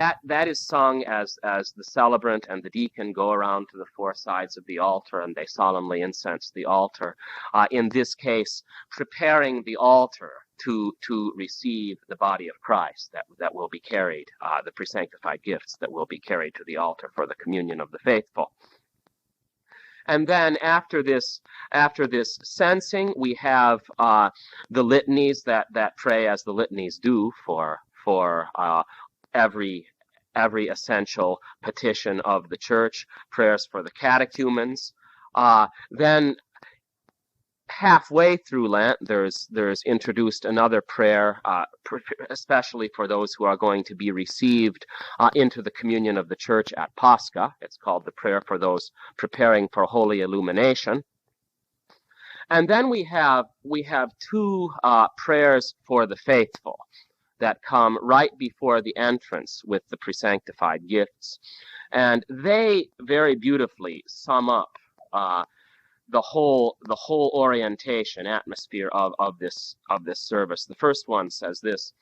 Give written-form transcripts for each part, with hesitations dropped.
that is sung as the celebrant and the deacon go around to the four sides of the altar and they solemnly incense the altar. In this case, preparing the altar to receive the body of Christ that will be carried, the pre-sanctified gifts that will be carried to the altar for the communion of the faithful. And then after this censing, we have the litanies that pray as the litanies do for every essential petition of the church, prayers for the catechumens. Then halfway through Lent, there's introduced another prayer, especially for those who are going to be received into the communion of the church at Pascha. It's called the prayer for those preparing for holy illumination. And then we have two prayers for the faithful that come right before the entrance with the pre-sanctified gifts, and they very beautifully sum up the whole orientation atmosphere of this service. The first one says this: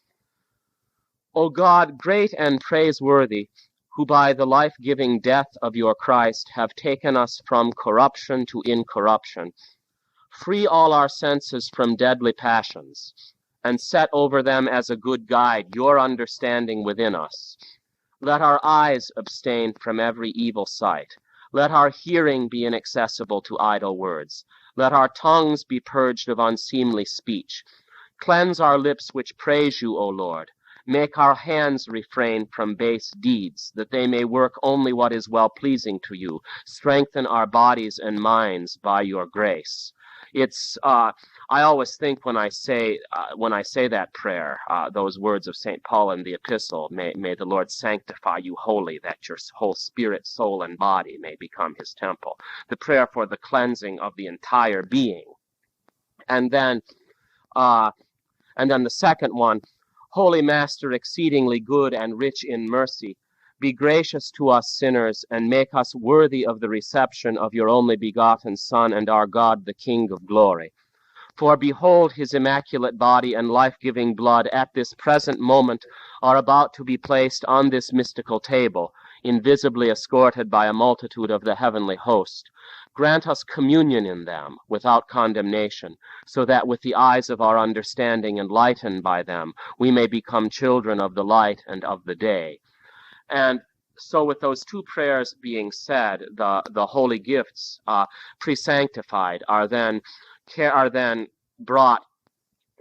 O God, great and praiseworthy, who by the life-giving death of your Christ have taken us from corruption to incorruption, free all our senses from deadly passions, and set over them as a good guide your understanding within us. Let our eyes abstain from every evil sight. Let our hearing be inaccessible to idle words. Let our tongues be purged of unseemly speech. Cleanse our lips which praise you, O Lord. Make our hands refrain from base deeds, that they may work only what is well-pleasing to you. Strengthen our bodies and minds by your grace. It's I always think when I say that prayer, those words of St. Paul in the epistle, may the Lord sanctify you wholly, that your whole spirit, soul, and body may become his temple. The prayer for the cleansing of the entire being. And then the second one: Holy Master, exceedingly good and rich in mercy, be gracious to us sinners, and make us worthy of the reception of your only begotten Son and our God, the King of glory. For behold, his immaculate body and life-giving blood at this present moment are about to be placed on this mystical table, invisibly escorted by a multitude of the heavenly host. Grant us communion in them without condemnation, so that with the eyes of our understanding enlightened by them, we may become children of the light and of the day. And so with those two prayers being said, the holy gifts, pre-sanctified, are then brought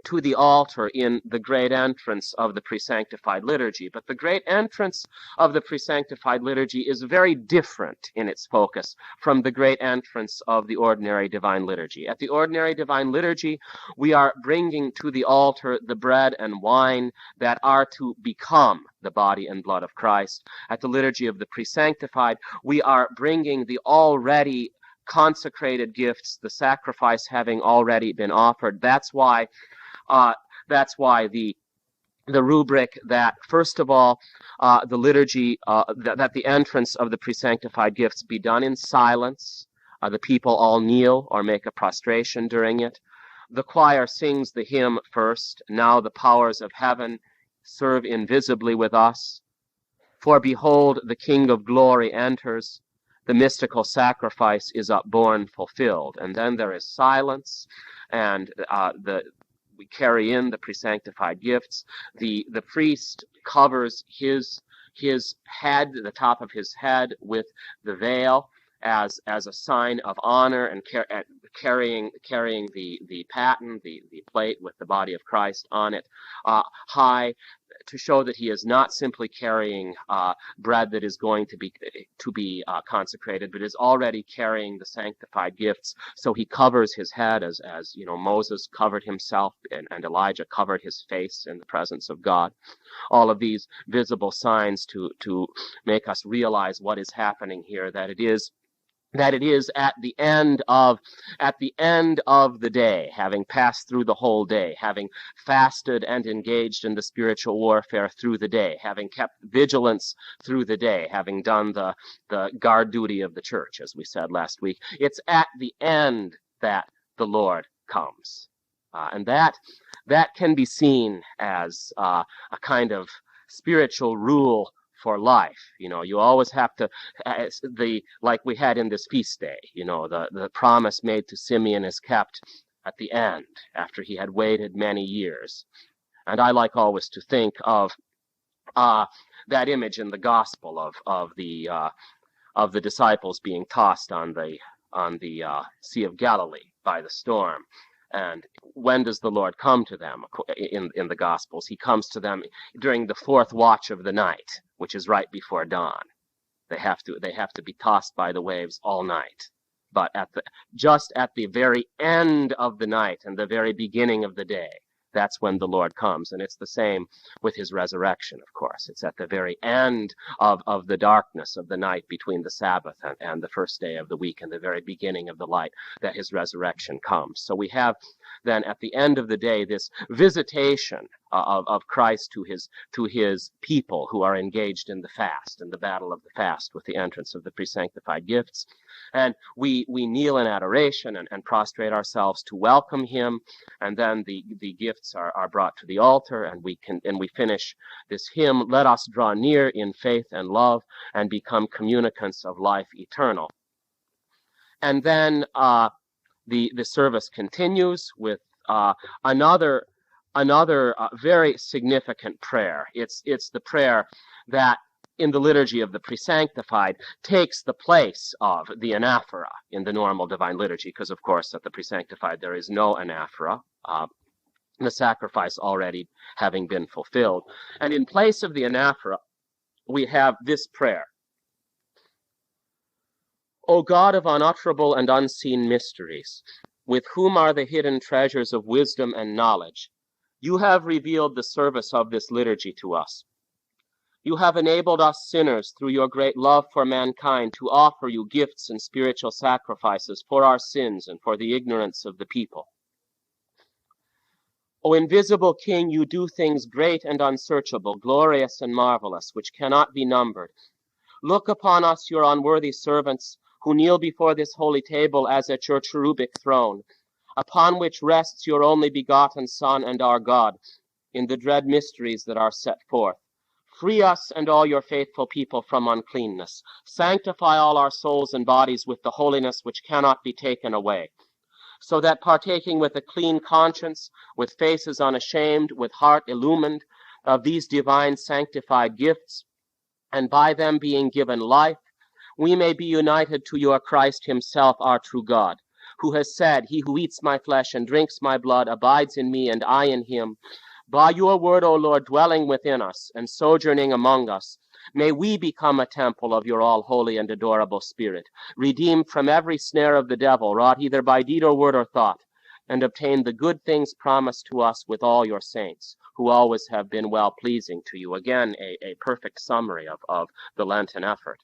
to the altar in the great entrance of the pre-sanctified liturgy. But the great entrance of the pre-sanctified liturgy is very different in its focus from the great entrance of the ordinary divine liturgy. At the ordinary divine liturgy, we are bringing to the altar the bread and wine that are to become the body and blood of Christ. At the liturgy of the pre-sanctified, we are bringing the already consecrated gifts, the sacrifice having already been offered. That's why the rubric that, first of all, the liturgy, that the entrance of the pre-sanctified gifts be done in silence. The people all kneel or make a prostration during it. The choir sings the hymn first: Now the powers of heaven serve invisibly with us. For behold, the King of glory enters. The mystical sacrifice is upborne, fulfilled. And then there is silence, and we carry in the pre-sanctified gifts. The priest covers his head, the top of his head, with the veil as a sign of honor, and carrying the paten, the plate with the body of Christ on it, high, to show that he is not simply carrying bread that is going to be consecrated, but is already carrying the sanctified gifts. So he covers his head as Moses covered himself and Elijah covered his face in the presence of God. All of these visible signs to make us realize what is happening here, that it is at the end of the day, having passed through the whole day, having fasted and engaged in the spiritual warfare through the day, having kept vigilance through the day, having done the guard duty of the church, as we said last week. It's at the end that the Lord comes. And that can be seen as a kind of spiritual rule for life. You always have to, like we had in this feast day, the promise made to Simeon is kept at the end, after he had waited many years. And I like always to think of that image in the gospel of the disciples being tossed on the Sea of Galilee by the storm. And when does the Lord come to them in the Gospels? He comes to them during the fourth watch of the night, which is right before dawn. They have to be tossed by the waves all night. But just at the very end of the night and the very beginning of the day, that's when the Lord comes. And it's the same with his resurrection, of course. It's at the very end of the darkness of the night between the Sabbath and the first day of the week and the very beginning of the light that his resurrection comes. So we have then at the end of the day this visitation of Christ to his people who are engaged in the fast, in the battle of the fast with the entrance of the pre-sanctified gifts. And we kneel in adoration and prostrate ourselves to welcome him, and then the gifts are brought to the altar, and we finish this hymn, "Let us draw near in faith and love and become communicants of life eternal." And then the service continues with another very significant prayer. It's the prayer that in the liturgy of the pre-sanctified takes the place of the anaphora in the normal divine liturgy, because of course at the pre-sanctified there is no anaphora, the sacrifice already having been fulfilled. And in place of the anaphora, we have this prayer. O God of unutterable and unseen mysteries, with whom are the hidden treasures of wisdom and knowledge, you have revealed the service of this liturgy to us. You have enabled us sinners, through your great love for mankind, to offer you gifts and spiritual sacrifices for our sins and for the ignorance of the people. O invisible King, you do things great and unsearchable, glorious and marvelous, which cannot be numbered. Look upon us, your unworthy servants, who kneel before this holy table as at your cherubic throne, upon which rests your only begotten Son and our God, in the dread mysteries that are set forth. Free us and all your faithful people from uncleanness. Sanctify all our souls and bodies with the holiness which cannot be taken away, so that partaking with a clean conscience, with faces unashamed, with heart illumined of these divine sanctified gifts, and by them being given life, we may be united to your Christ himself, our true God, who has said, "He who eats my flesh and drinks my blood abides in me and I in him." By your word, O Lord, dwelling within us and sojourning among us, may we become a temple of your all-holy and adorable Spirit, redeemed from every snare of the devil, wrought either by deed or word or thought, and obtain the good things promised to us with all your saints, who always have been well-pleasing to you. Again, a perfect summary of the Lenten effort.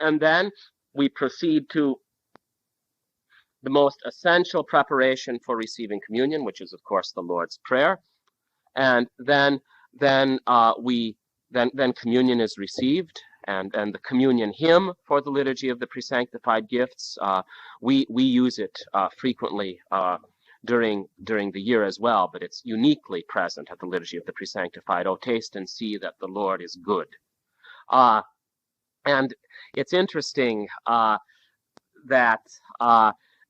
And then we proceed to the most essential preparation for receiving communion, which is, of course, the Lord's Prayer. And then communion is received, and the communion hymn for the liturgy of the pre-sanctified gifts, we use it frequently during the year as well, but it's uniquely present at the liturgy of the pre-sanctified. "O taste and see that the Lord is good." And it's interesting that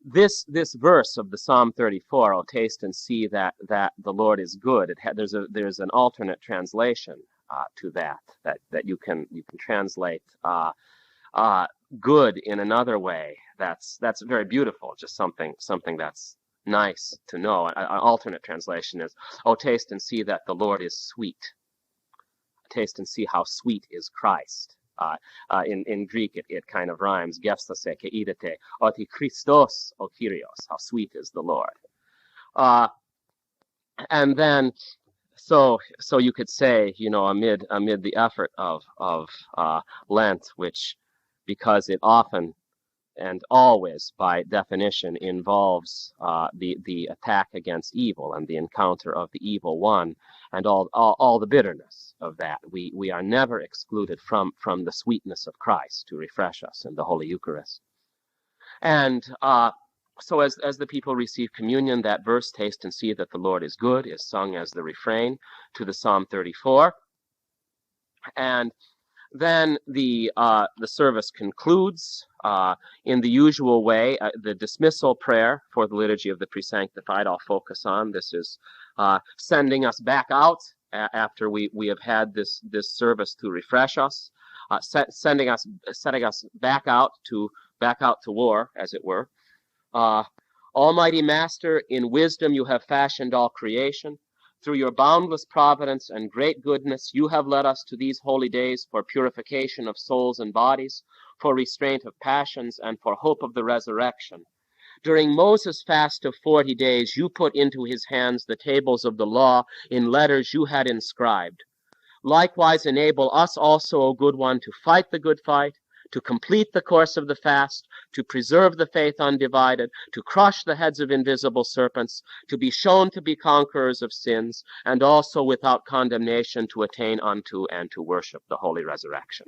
this verse of the Psalm 34, "O taste and see that the Lord is good," there's an alternate translation to that you can translate good in another way. That's very beautiful. Just something that's nice to know. An alternate translation is, "O taste and see that the Lord is sweet. Taste and see how sweet is Christ." In Greek, it kind of rhymes. Gefstase ke idete, oti Christos o Kyrios. How sweet is the Lord. And then, so you could say, amid the effort of Lent, which, because it often and always, by definition, involves the attack against evil and the encounter of the evil one, and all the bitterness of that. We are never excluded from the sweetness of Christ to refresh us in the Holy Eucharist. And So as the people receive communion, that verse, taste and see that the Lord is good, is sung as the refrain to the Psalm 34. And then the service concludes in the usual way. The dismissal prayer for the liturgy of the pre-sanctified I'll focus on. This is sending us back out after we have had this service to refresh us, setting us back out to war, as it were. Almighty Master, in wisdom you have fashioned all creation. Through your boundless providence and great goodness, you have led us to these holy days for purification of souls and bodies, for restraint of passions, and for hope of the resurrection. During Moses' fast of 40 days, you put into his hands the tables of the law in letters you had inscribed. Likewise, enable us also, O good one, to fight the good fight, to complete the course of the fast, to preserve the faith undivided, to crush the heads of invisible serpents, to be shown to be conquerors of sins, and also without condemnation to attain unto and to worship the holy resurrection.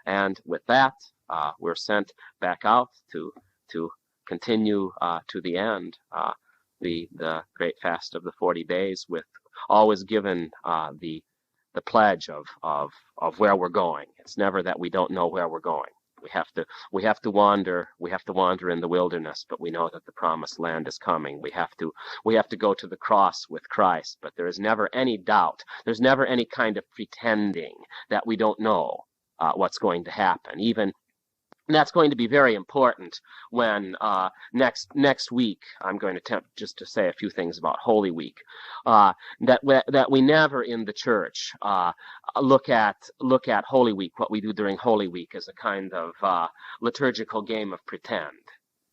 And with that, we're sent back out to continue to the end, the great fast of the 40 days, with always given the pledge of where we're going. It's never that we don't know where we're going. We have to wander in the wilderness, but we know that the promised land is coming. We have to go to the cross with Christ, but there is never any doubt. There's never any kind of pretending that we don't know what's going to happen. And that's going to be very important when next week I'm going to attempt just to say a few things about Holy Week. That we never in the church look at Holy Week, what we do during Holy Week, as a kind of liturgical game of pretend.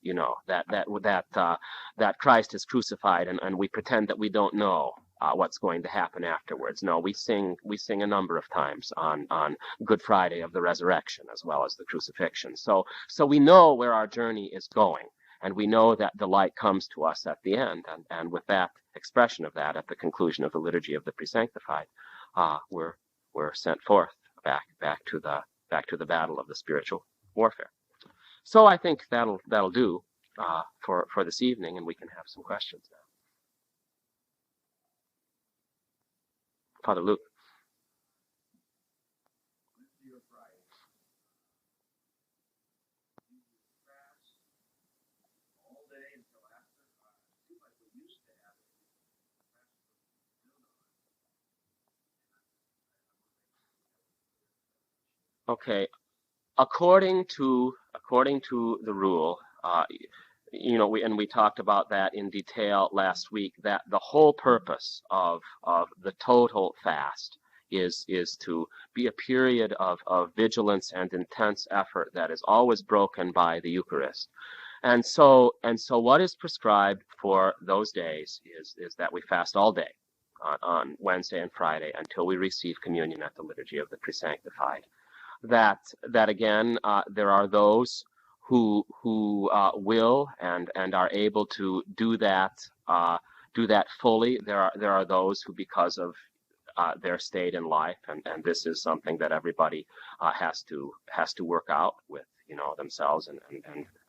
You know, that Christ is crucified, and we pretend that we don't know what's going to happen afterwards. No, we sing a number of times on Good Friday of the resurrection as well as the crucifixion. So we know where our journey is going, and we know that the light comes to us at the end. And with that expression of that at the conclusion of the liturgy of the Pre-Sanctified, we're sent forth back to the battle of the spiritual warfare. So I think that'll do for this evening, and we can have some questions now. Father Luke. Okay, according to the rule, we talked about that in detail last week, that the whole purpose of the total fast is to be a period of vigilance and intense effort that is always broken by the Eucharist. And so what is prescribed for those days is that we fast all day on Wednesday and Friday until we receive communion at the liturgy of the Pre-Sanctified. That again, there are those who will and are able to do that fully. There are those who, because of their state in life, and this is something that everybody has to work out with, themselves and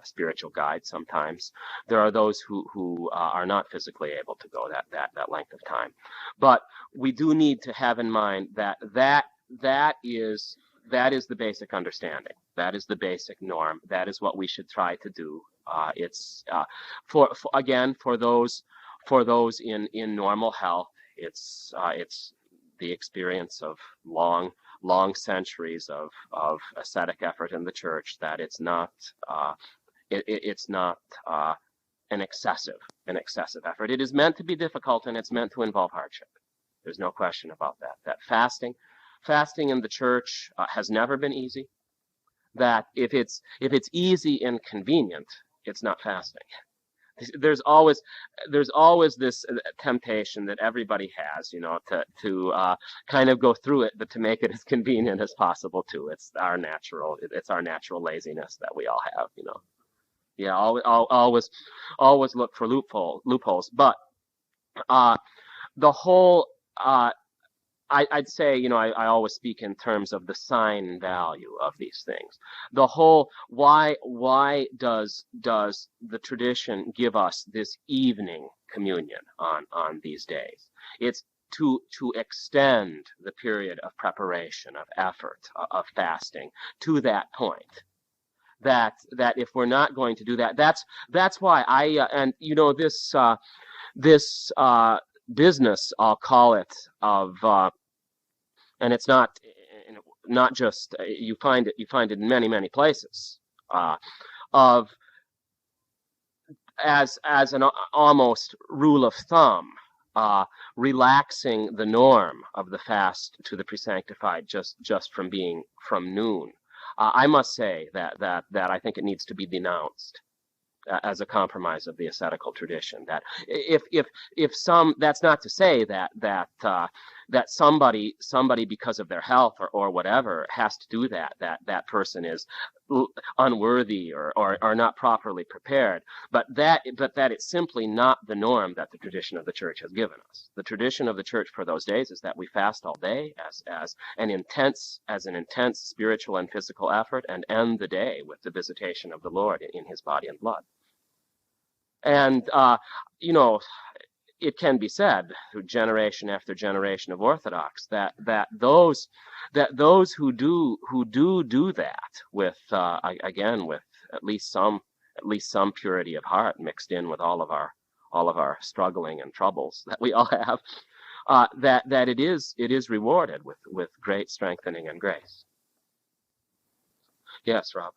a spiritual guide sometimes. There are those who are not physically able to go that length of time. But we do need to have in mind that is the basic understanding. That is the basic norm. That is what we should try to do. It's for those in normal health. It's the experience of long centuries of ascetic effort in the church, that it's not an excessive effort. It is meant to be difficult, and it's meant to involve hardship. There's no question about that. That fasting in the church has never been easy. That if it's easy and convenient, it's not fasting. There's always this temptation that everybody has, to kind of go through it, but to make it as convenient as possible too. It's our natural laziness that we all have, Yeah, always look for loopholes. But the whole I'd say, I always speak in terms of the sign value of these things. The whole, why does the tradition give us this evening communion on these days? It's to extend the period of preparation, of effort, of fasting to that point. That if we're not going to do that, that's why and this business, I'll call it, of and it's not just you find it in many places, of as an almost rule of thumb, relaxing the norm of the fast to the pre-sanctified just from noon. I must say that I think it needs to be denounced as a compromise of the ascetical tradition. That if some, that's not to say that somebody because of their health or whatever has to do that person is unworthy or not properly prepared, but that it's simply not the norm that the tradition of the church has given us. The tradition of the church for those days is that we fast all day as an intense spiritual and physical effort, and end the day with the visitation of the Lord in his body and blood. And it can be said through generation after generation of Orthodox that those who do that with again with at least some purity of heart mixed in with all of our struggling and troubles that we all have, that it is rewarded with great strengthening and grace. Yes, Rob.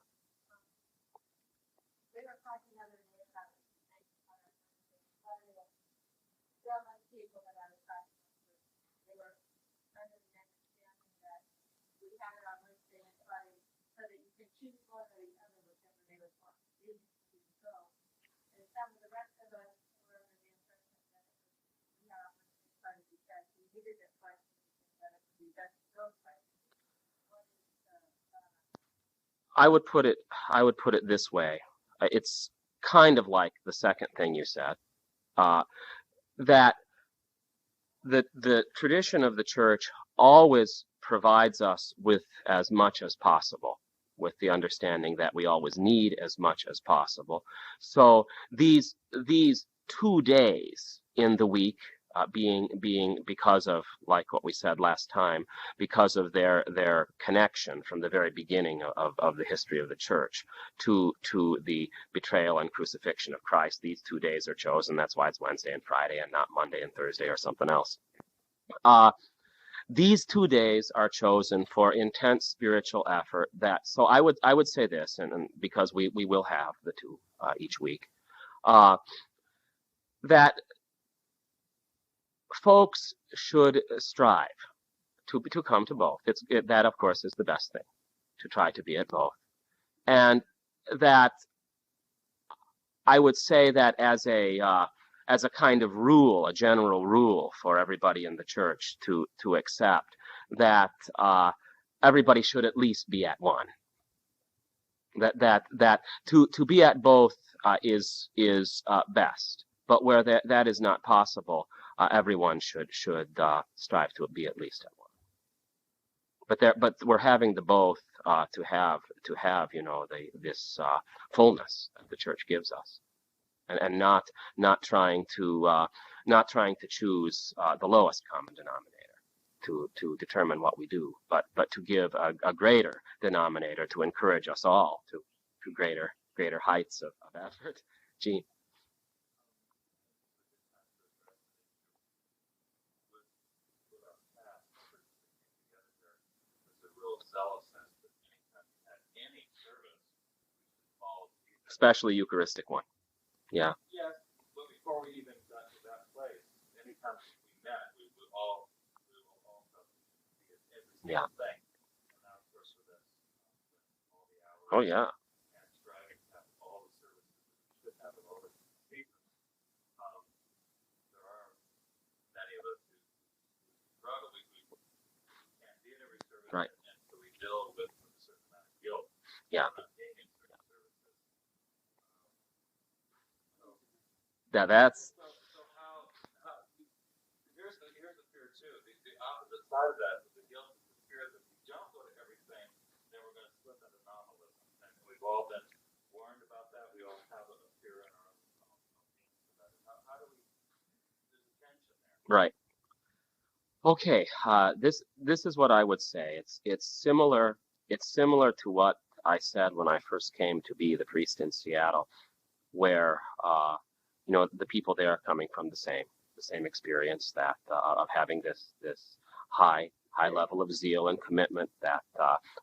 I would put it this way. It's kind of like the second thing you said, that the tradition of the church always provides us with as much as possible, with the understanding that we always need as much as possible. So these 2 days in the week, being because of, like what we said last time, because of their connection from the very beginning of the history of the church to the betrayal and crucifixion of Christ. These 2 days are chosen. That's why it's Wednesday and Friday and not Monday and Thursday or something else. These 2 days are chosen for intense spiritual effort. So I would say this, and because we will have the two each week, that folks should strive to come to both. That, of course, is the best thing, to try to be at both. And that I would say that as a kind of rule, a general rule for everybody in the church to accept, that everybody should at least be at one. That to be at both is best. But where that is not possible, everyone should strive to be at least at one. But we're having the both to have this fullness that the church gives us, and not trying to choose the lowest common denominator to determine what we do, but to give a greater denominator to encourage us all to greater heights of effort. Gene. Especially Eucharistic one. Yeah. Yes, but before we even got to that place, anytime we met, we will all be at every single thing. And now, of course, with this, all the hours. Oh yeah. And striving to have all the services we should have, all the speakers. There are many of us who struggle. We can't be in every service. Right. And so we deal with a certain amount of guilt. Yeah. That's so how here's the fear too. The opposite outside of that, the guilt is the fear that if we don't go to everything, then we're going to slip into nominalism. And we've all been warned about that. We all have a fear in our own how do we, there's a tension there. Right. Okay. This is what I would say. It's similar. It's similar to what I said when I first came to be the priest in Seattle, where the people there are coming from the same experience that of having this high level of zeal and commitment that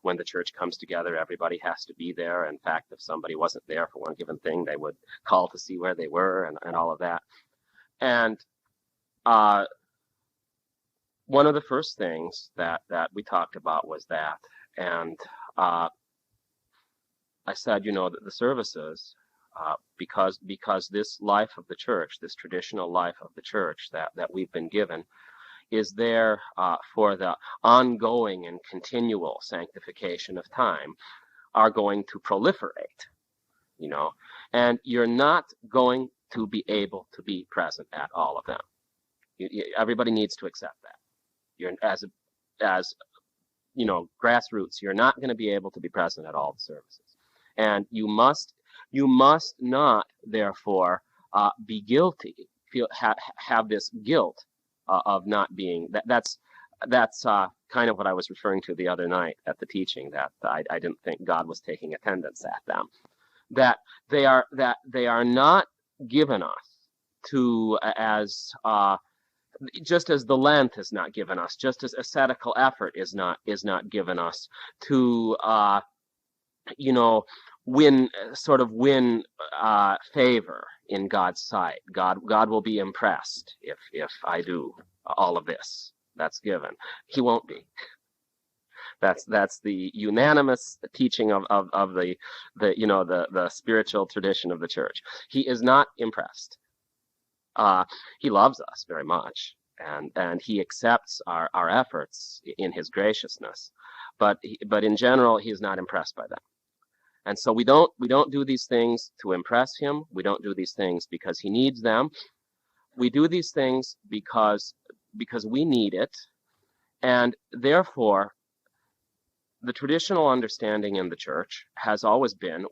when the church comes together, everybody has to be there. In fact, if somebody wasn't there for one given thing, they would call to see where they were and all of that. And one of the first things that we talked about was that. And I said, that the services, because this life of the church, this traditional life of the church that we've been given, is there for the ongoing and continual sanctification of time, are going to proliferate, and you're not going to be able to be present at all of them. Everybody needs to accept that. You're as grassroots, you're not going to be able to be present at all the services, and you must not therefore be guilty, have this guilt of not being. That's kind of what I was referring to the other night at the teaching, that I didn't think God was taking attendance at them. That they are not given us to as just as the Lent is not given us, just as ascetical effort is not given us to win favor in God's sight. God will be impressed if I do all of this. That's given. He won't be. That's the unanimous teaching of the spiritual tradition of the church. He is not impressed. He loves us very much, and he accepts our efforts in his graciousness, but in general, he is not impressed by them. And so we don't do these things to impress him. We don't do these things because he needs them. We do these things because we need it, and therefore, the traditional understanding in the church has always been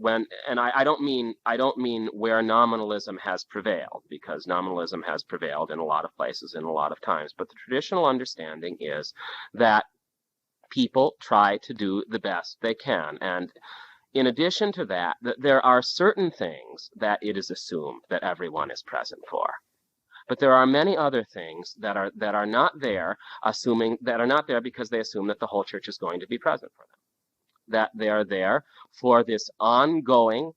and I don't mean where nominalism has prevailed, because nominalism has prevailed in a lot of places in a lot of times, but the traditional understanding is that people try to do the best they can. And in addition to that, there are certain things that it is assumed that everyone is present for. But there are many other things that are not there, because they assume that the whole church is going to be present for them. That they are there for this ongoing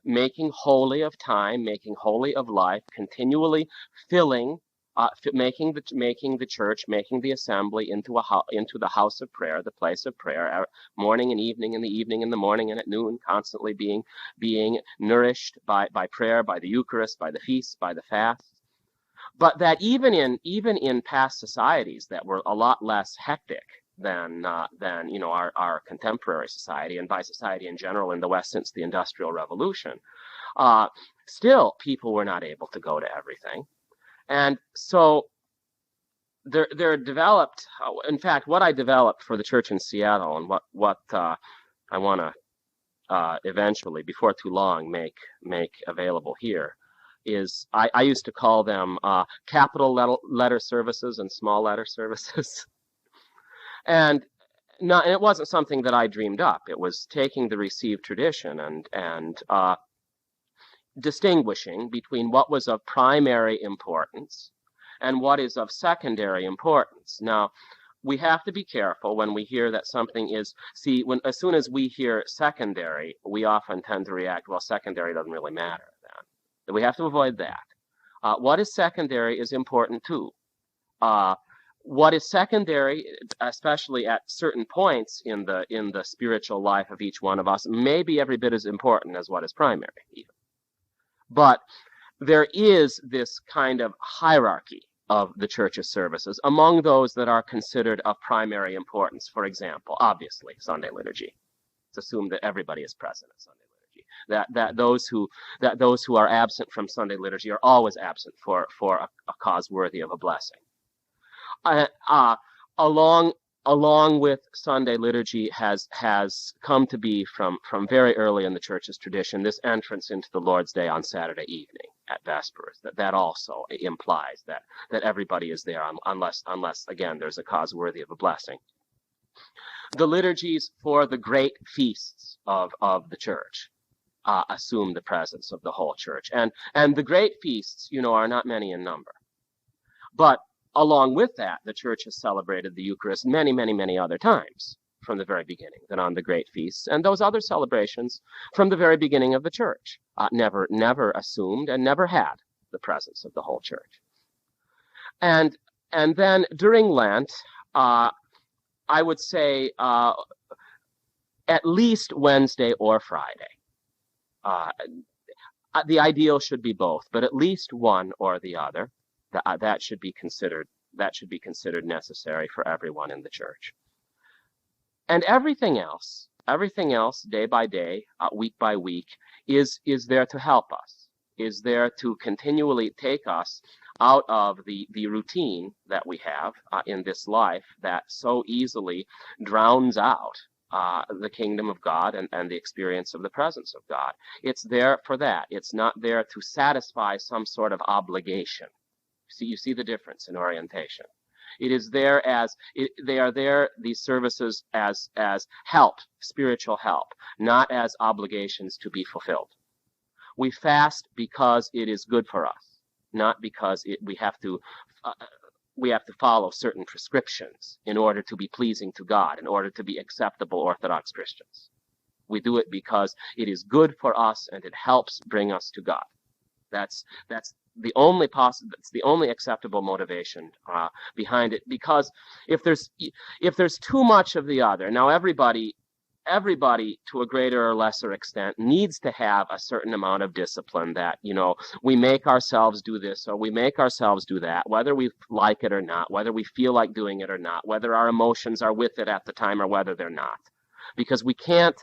making holy of time, making holy of life, continually filling, making the church, making the assembly into the house of prayer, the place of prayer, morning and evening, in the evening, in the morning, and at noon, constantly being nourished by prayer, by the Eucharist, by the feasts, by the fasts. But that even in past societies that were a lot less hectic than our contemporary society, and by society in general in the West since the Industrial Revolution, still people were not able to go to everything. And so there developed, in fact, what I developed for the church in Seattle, and what I want to eventually, before too long, make available here, is I used to call them capital letter services and small letter services. And it wasn't something that I dreamed up. It was taking the received tradition and distinguishing between what was of primary importance and what is of secondary importance. Now, we have to be careful when we hear that something is, as soon as we hear secondary, we often tend to react, well, secondary doesn't really matter then. We have to avoid that. What is secondary is important too. What is secondary, especially at certain points in the spiritual life of each one of us, may be every bit as important as what is primary, even. But there is this kind of hierarchy of the church's services among those that are considered of primary importance. For example, obviously, Sunday liturgy. It's assumed that everybody is present at Sunday liturgy. That those who are absent from Sunday liturgy are always absent for a cause worthy of a blessing. along along with Sunday liturgy has come to be from very early in the church's tradition this entrance into the Lord's Day on Saturday evening at Vespers. That also implies that everybody is there unless again there's a cause worthy of a blessing. The liturgies for the great feasts of the church assume the presence of the whole church, and the great feasts, are not many in number, but along with that, the church has celebrated the Eucharist many, many, many other times from the very beginning than on the great feasts. And those other celebrations from the very beginning of the church never assumed and never had the presence of the whole church. And then during Lent, I would say at least Wednesday or Friday. The ideal should be both, but at least one or the other. That should be considered necessary for everyone in the church. And everything else day by day, week by week, is there to help us, is there to continually take us out of the routine that we have in this life that so easily drowns out the kingdom of God and the experience of the presence of God. It's there for that. It's not there to satisfy some sort of obligation. You see the difference in orientation. It is there they are there, these services, as help, spiritual help, not as obligations to be fulfilled. We fast because it is good for us, not because we have to follow certain prescriptions in order to be pleasing to God, in order to be acceptable Orthodox Christians. We do it because it is good for us and it helps bring us to God. That's the only acceptable motivation behind it. Because if there's too much of the other, now everybody to a greater or lesser extent needs to have a certain amount of discipline that, we make ourselves do this or we make ourselves do that, whether we like it or not, whether we feel like doing it or not, whether our emotions are with it at the time or whether they're not. Because we can't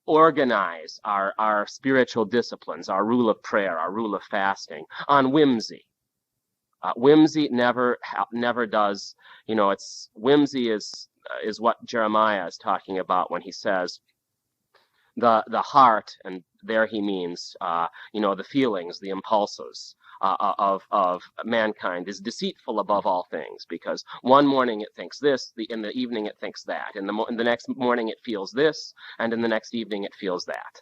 organize our spiritual disciplines, our rule of prayer, our rule of fasting on whimsy. Whimsy never does, whimsy is what Jeremiah is talking about when he says the heart, and there he means, the feelings, the impulses of mankind is deceitful above all things, because one morning it thinks this, in the evening it thinks that, in the next morning it feels this, and in the next evening it feels that.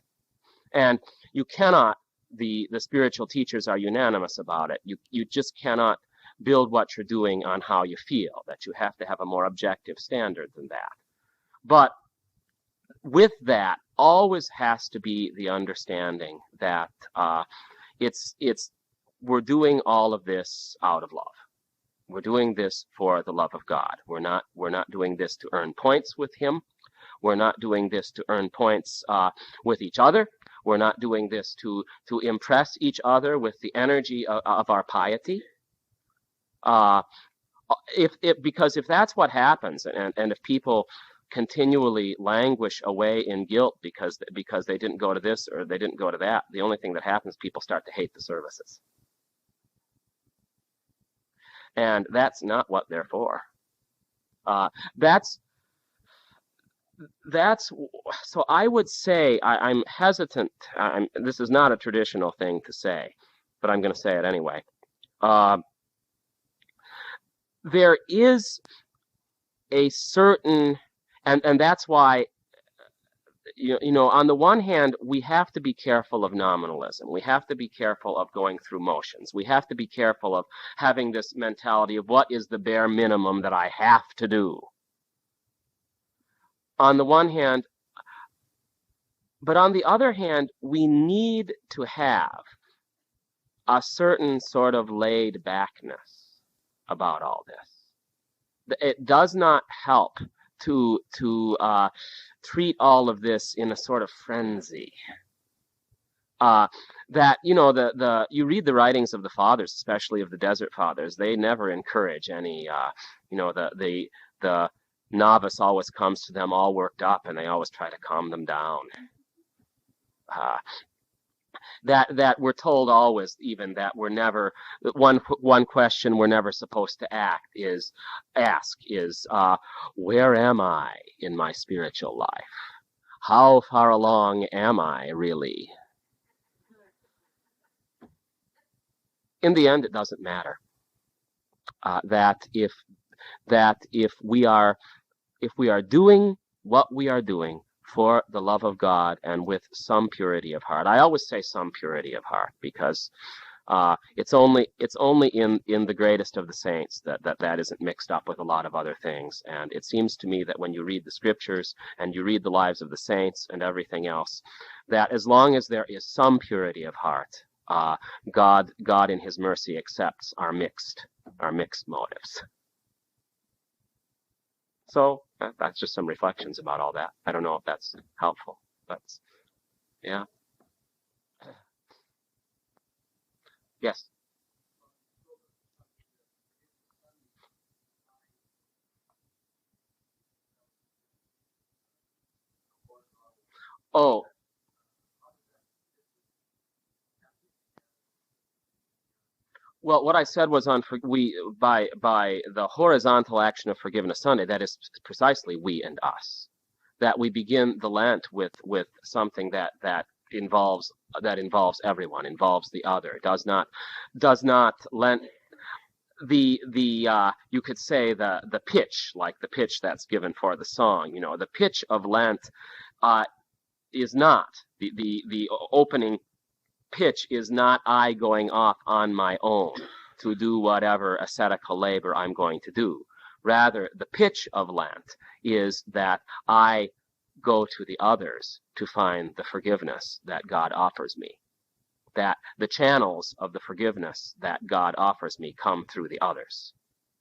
And you cannot, the spiritual teachers are unanimous about it, you just cannot build what you're doing on how you feel, that you have to have a more objective standard than that. But with that always has to be the understanding that we're doing all of this out of love. We're doing this for the love of God. We're not doing this to earn points with Him. We're not doing this to earn points with each other. We're not doing this to impress each other with the energy of our piety. Because if that's what happens, and if people continually languish away in guilt because they didn't go to this or they didn't go to that, the only thing that happens, people start to hate the services. And that's not what they're for. So I would say, I'm hesitant. This is not a traditional thing to say, but I'm going to say it anyway. There is a certain, and that's why, on the one hand, we have to be careful of nominalism. We have to be careful of going through motions. We have to be careful of having this mentality of what is the bare minimum that I have to do. On the one hand, but on the other hand, we need to have a certain sort of laid backness about all this. It does not help to treat all of this in a sort of frenzy. That you read the writings of the fathers, especially of the Desert Fathers. They never encourage any. The novice always comes to them all worked up, and they always try to calm them down. that we're told always, even that we're never, one question we're never supposed to ask is, where am I in my spiritual life? How far along am I really? In the end, it doesn't matter. That if we are doing what we are doing for the love of God and with some purity of heart. I always say some purity of heart because it's only in the greatest of the saints that isn't mixed up with a lot of other things. And it seems to me that when you read the scriptures and you read the lives of the saints and everything else, that as long as there is some purity of heart, God in His mercy accepts our mixed motives. So that's just some reflections about all that. I don't know if that's helpful, but yeah. Yes. Oh, well, what I said was by the horizontal action of Forgiveness Sunday, that is precisely we and us. That we begin the Lent with something that involves everyone, involves the other. Does not Lent the you could say the pitch, like the pitch that's given for the song. The pitch of Lent is not the opening pitch is not I going off on my own to do whatever ascetical labor I'm going to do. Rather, the pitch of Lent is that I go to the others to find the forgiveness that God offers me. That the channels of the forgiveness that God offers me come through the others.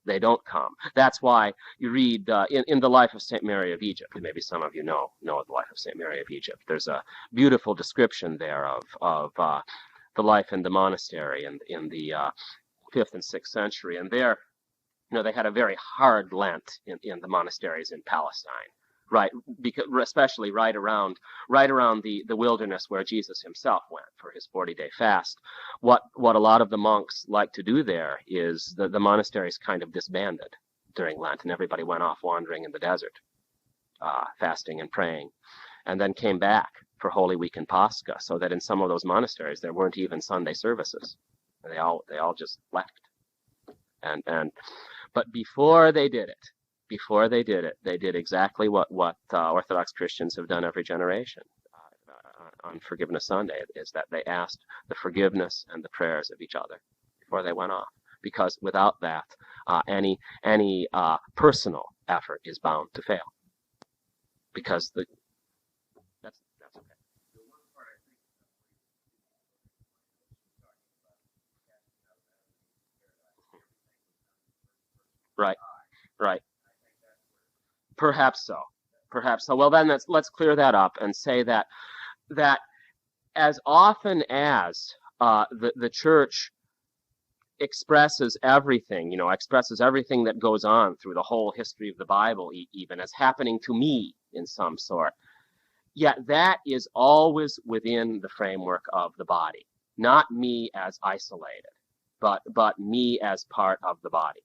They don't come. That's why you read in the life of St. Mary of Egypt, and maybe some of you know the life of St. Mary of Egypt. There's a beautiful description there of the life in the monastery in the 5th and 6th century. And there, they had a very hard Lent in the monasteries in Palestine, right? Because especially right around the wilderness where Jesus himself went for his 40-day fast. What a lot of the monks like to do there is the monasteries kind of disbanded during Lent, and everybody went off wandering in the desert, fasting and praying, and then came back for Holy Week and Pascha, so that in some of those monasteries there weren't even Sunday services. They all just left. But before they did it, they did exactly what Orthodox Christians have done every generation on Forgiveness Sunday, is that they asked the forgiveness and the prayers of each other before they went off. Because without that, any personal effort is bound to fail. Because that's okay. Right. Right. Perhaps so. Well, then let's clear that up and say that as often as the church expresses everything, expresses everything that goes on through the whole history of the Bible, even as happening to me in some sort, yet that is always within the framework of the body, not me as isolated, but me as part of the body.